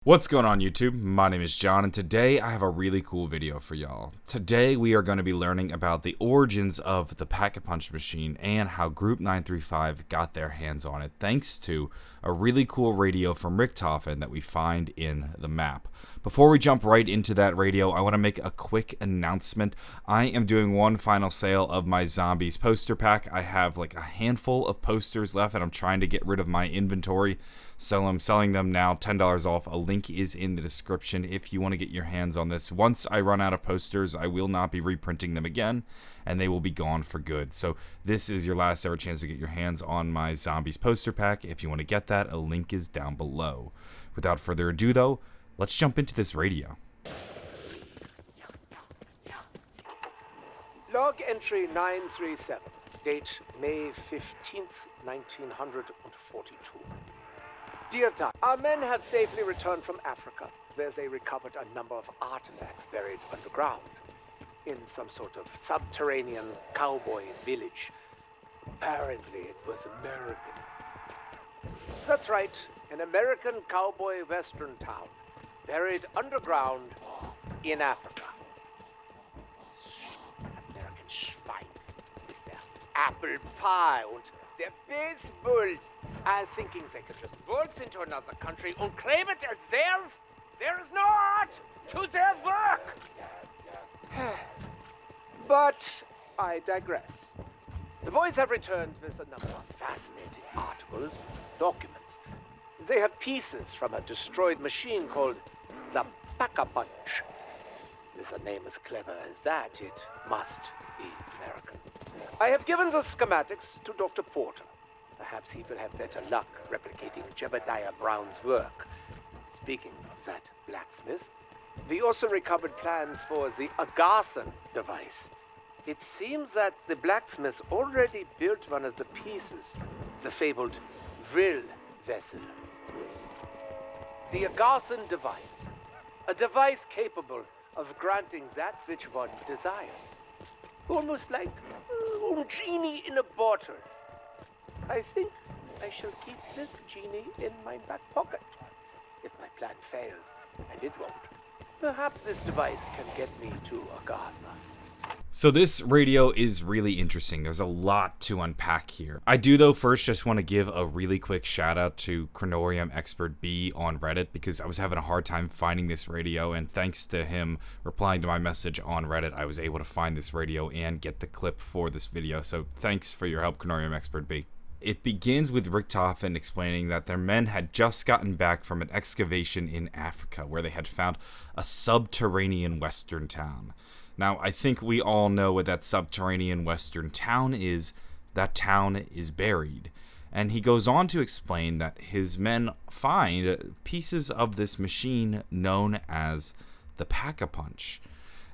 What's going on YouTube? My name is John and today I have a really cool video for y'all. Today we are going to be learning about the origins of the Pack-a-Punch machine and how Group 935 got their hands on it thanks to a really cool radio from Richtofen that we find in the map. Before we jump right into that radio, I want to make a quick announcement. I am doing one final sale of my Zombies poster pack. I have like a handful of posters left and I'm trying to get rid of my inventory. So I'm selling them now, $10 off. A link is in the description if you want to get your hands on this. Once I run out of posters, I will not be reprinting them again, and they will be gone for good. So this is your last ever chance to get your hands on my Zombies poster pack. If you want to get that, a link is down below. Without further ado, though, let's jump into this radio. Log entry 937, date May 15th, 1942. Dear Doc, our men have safely returned from Africa, where they recovered a number of artifacts buried underground in some sort of subterranean cowboy village. Apparently it was American. That's right, an American cowboy western town, buried underground in Africa. American Schwein with their apple pie and their baseballs. Thinking they could just waltz into another country and claim it as theirs. There is no art to their work. But I digress. The boys have returned with a number of fascinating articles, documents. They have pieces from a destroyed machine called the Pack-a-Punch. With a name as clever as that, it must be American. I have given the schematics to Dr. Porter. Perhaps he will have better luck replicating Jebediah Brown's work. Speaking of that blacksmith, we also recovered plans for the Agarthan device. It seems that the blacksmith already built one of the pieces, the fabled Vril vessel. The Agarthan device, a device capable of granting that which one desires. Almost like a genie in a bottle. I think I shall keep this genie in my back pocket. If my plan fails, and it won't, perhaps this device can get me to a gardener. So this radio is really interesting. There's a lot to unpack here. I do, though, first just want to give a really quick shout out to Chronorium Expert B on Reddit because I was having a hard time finding this radio, and thanks to him replying to my message on Reddit, I was able to find this radio and get the clip for this video. So thanks for your help, Chronorium Expert B. It begins with Richtofen explaining that their men had just gotten back from an excavation in Africa where they had found a subterranean western town. Now, I think we all know what that subterranean western town is. That town is buried. And he goes on to explain that his men find pieces of this machine known as the Pack-a-Punch.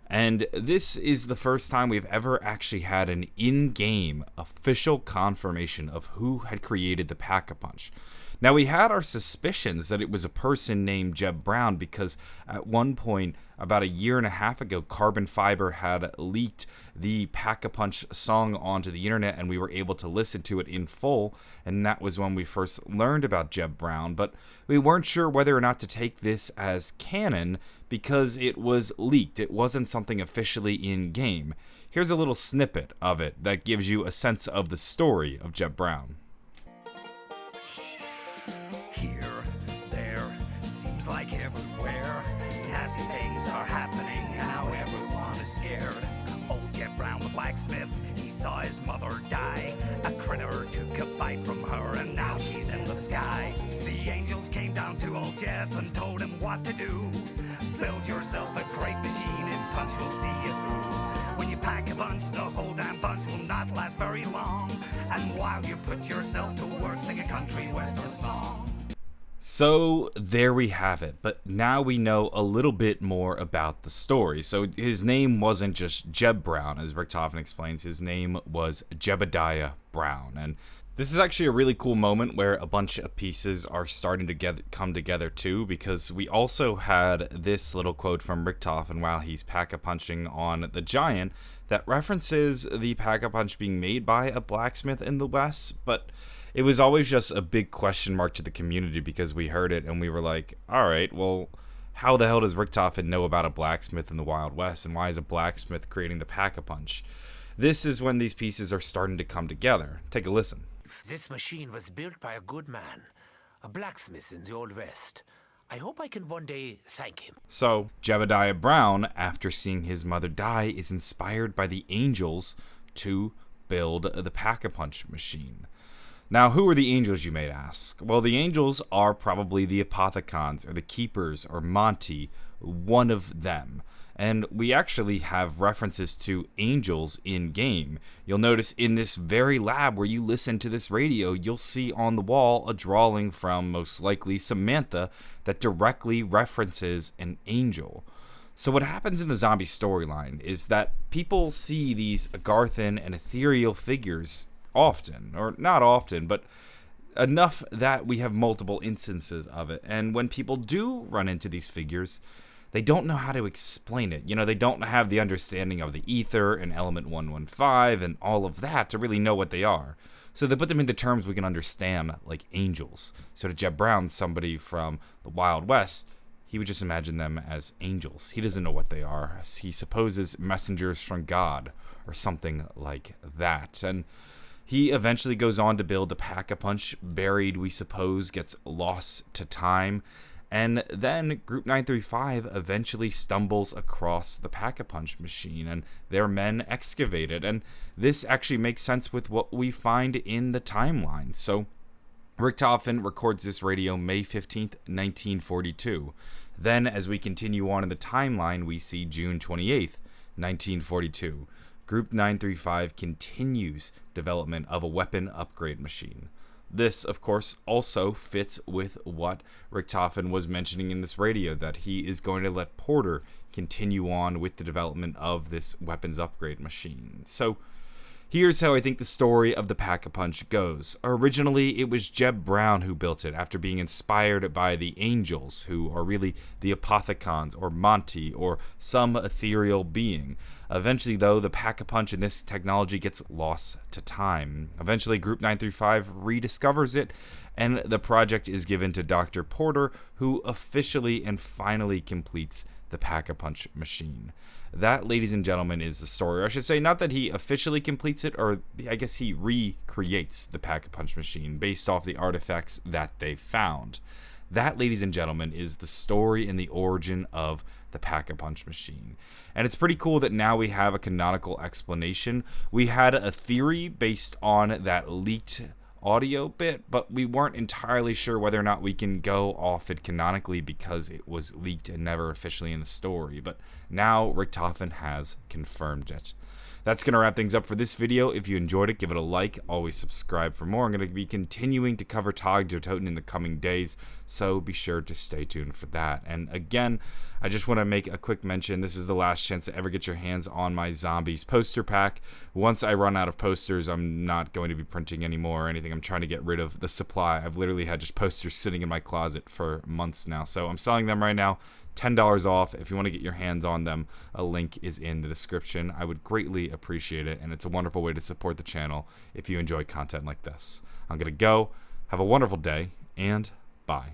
And this is the first time we've ever actually had an in-game official confirmation of who had created the Pack-a-Punch. Now, we had our suspicions that it was a person named Jeb Brown because at one point, about a year and a half ago, Carbon Fiber had leaked the Pack-a-Punch song onto the internet and we were able to listen to it in full, and that was when we first learned about Jeb Brown, but we weren't sure whether or not to take this as canon because it was leaked. It wasn't something officially in-game. Here's a little snippet of it that gives you a sense of the story of Jeb Brown. Here, there, seems like everywhere. Nasty things are happening, and now everyone is scared. Old Jeb Brown, the blacksmith, he saw his mother die. A critter took a bite from her, and now she's in the sky. The angels came down to old Jeb and told him what to do. Build yourself a great machine, its punch will see you through. When you pack a punch, the whole damn bunch will not last very long. And while you put yourself to work, sing a country western song. So there we have it, but now we know a little bit more about the story. So his name wasn't just Jeb Brown, as Richtofen explains, his name was Jebediah Brown. And this is actually a really cool moment where a bunch of pieces are starting to come together too, because we also had this little quote from Richtofen while he's pack-a-punching on the giant that references the pack-a-punch being made by a blacksmith in the West, but it was always just a big question mark to the community because we heard it and we were like, all right, well, how the hell does Richtofen know about a blacksmith in the Wild West, and why is a blacksmith creating the Pack-a-Punch? This is when these pieces are starting to come together. Take a listen. This machine was built by a good man, a blacksmith in the Old West. I hope I can one day thank him. So, Jebediah Brown, after seeing his mother die, is inspired by the angels to build the Pack-a-Punch machine. Now, who are the angels, you may ask? Well, the angels are probably the apothecons, or the keepers, or Monty, one of them. And we actually have references to angels in-game. You'll notice in this very lab where you listen to this radio, you'll see on the wall a drawing from, most likely, Samantha that directly references an angel. So what happens in the zombie storyline is that people see these Agarthan and ethereal figures often, or not often, but enough that we have multiple instances of it. And when people do run into these figures, they don't know how to explain it. You know, they don't have the understanding of the ether and element 115 and all of that to really know what they are. So they put them into terms we can understand, like angels. So to Jeb Brown, somebody from the Wild West, he would just imagine them as angels. He doesn't know what they are. He supposes messengers from God or something like that. And he eventually goes on to build the Pack-a-Punch, buried, we suppose, gets lost to time. And then Group 935 eventually stumbles across the Pack-a-Punch machine, and their men excavate it. And this actually makes sense with what we find in the timeline. So Richtofen records this radio May 15th, 1942. Then, as we continue on in the timeline, we see June 28th, 1942. Group 935 continues development of a weapon upgrade machine. This, of course, also fits with what Richtofen was mentioning in this radio, that he is going to let Porter continue on with the development of this weapons upgrade machine. So, here's how I think the story of the Pack-a-Punch goes. Originally, it was Jeb Brown who built it after being inspired by the angels, who are really the apothecons, or Monty, or some ethereal being. Eventually, though, the Pack-a-Punch in this technology gets lost to time. Eventually, Group 935 rediscovers it, and the project is given to Dr. Porter, who officially and finally completes the Pack-a-Punch machine. That, ladies and gentlemen, is the story. Or I should say, not that he officially completes it, or I guess he recreates the Pack-a-Punch machine based off the artifacts that they found. That, ladies and gentlemen, is the story and the origin of the Pack-a-Punch machine. And it's pretty cool that now we have a canonical explanation. We had a theory based on that leaked audio bit, but we weren't entirely sure whether or not we can go off it canonically because it was leaked and never officially in the story. But now Richtofen has confirmed it. That's going to wrap things up for this video. If you enjoyed it, give it a like. Always subscribe for more. I'm going to be continuing to cover Tag Der Toten in the coming days, so be sure to stay tuned for that. And again, I just want to make a quick mention. This is the last chance to ever get your hands on my Zombies poster pack. Once I run out of posters, I'm not going to be printing anymore or anything. I'm trying to get rid of the supply. I've literally had just posters sitting in my closet for months now. So I'm selling them right now. $10 off. If you want to get your hands on them, a link is in the description. I would greatly appreciate it, and it's a wonderful way to support the channel if you enjoy content like this. I'm going to go. Have a wonderful day, and bye.